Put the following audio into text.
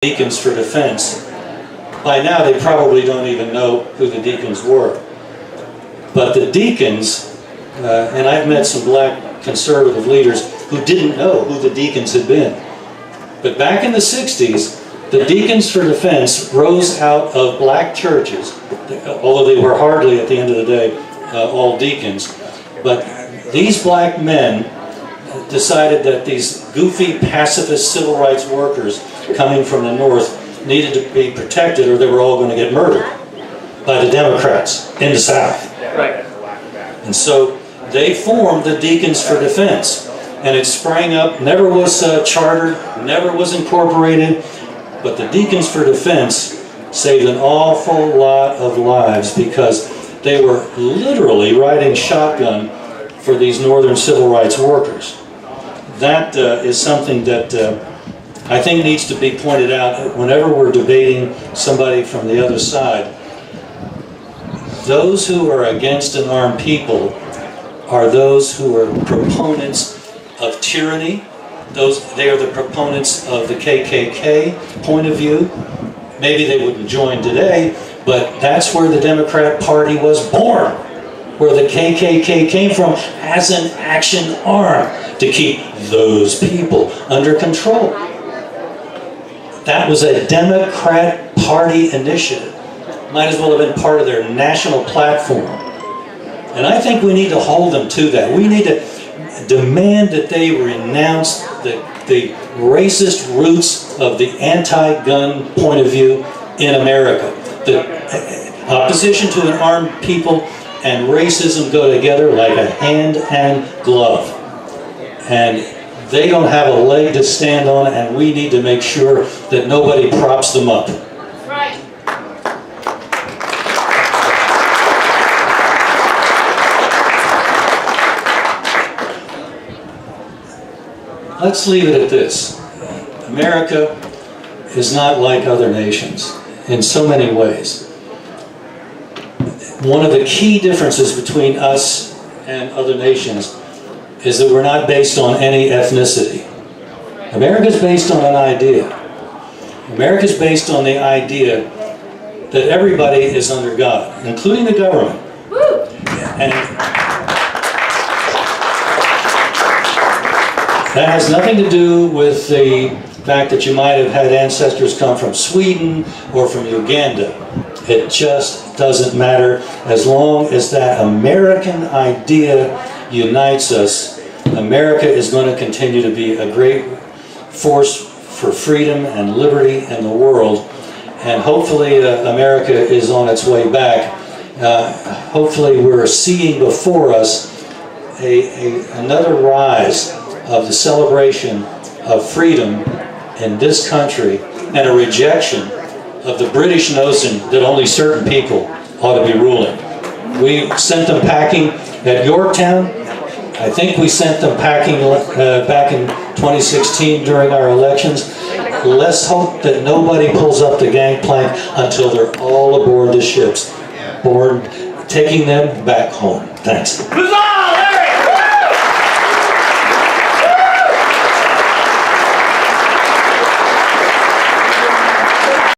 Deacons for Defense. By now they probably don't even know who the deacons were. But the deacons, and I've met some black conservative leaders who didn't know who the deacons had been. But back in the 60s, the Deacons for Defense rose out of black churches, although they were hardly, at the end of the day, all deacons. But these black men decided that these goofy pacifist civil rights workers coming from the north needed to be protected or they were all going to get murdered by the Democrats in the South. Right. And so they formed the Deacons for Defense. And it sprang up, never was chartered, never was incorporated, but the Deacons for Defense saved an awful lot of lives because they were literally riding shotgun for these northern civil rights workers. That is something that I think needs to be pointed out whenever we're debating somebody from the other side. Those who are against an armed people are those who are proponents of tyranny. They are the proponents of the KKK point of view. Maybe they wouldn't join today, but that's where the Democrat Party was born, where the KKK came from as an action arm to keep those people under control. That was a Democrat Party initiative. Might as well have been part of their national platform. And I think we need to hold them to that. We need to demand that they renounce the racist roots of the anti-gun point of view in America. The opposition to an armed people and racism go together like a hand and glove. And they don't have a leg to stand on, and we need to make sure that nobody props them up. Right. Let's leave it at this. America is not like other nations in so many ways. One of the key differences between us and other nations is that we're not based on any ethnicity. America's based on an idea. America's based on the idea that everybody is under God, including the government. And that has nothing to do with the fact that you might have had ancestors come from Sweden or from Uganda. It just doesn't matter as long as that American idea unites us. America is going to continue to be a great force for freedom and liberty in the world. And hopefully America is on its way back. Hopefully we're seeing before us another rise of the celebration of freedom in this country and a rejection of the British notion that only certain people ought to be ruling. We sent them packing at Yorktown. I think we sent them packing back in 2016 during our elections. Let's hope that nobody pulls up the gangplank until they're all aboard the ships, taking them back home. Thanks. Huzzah, Larry!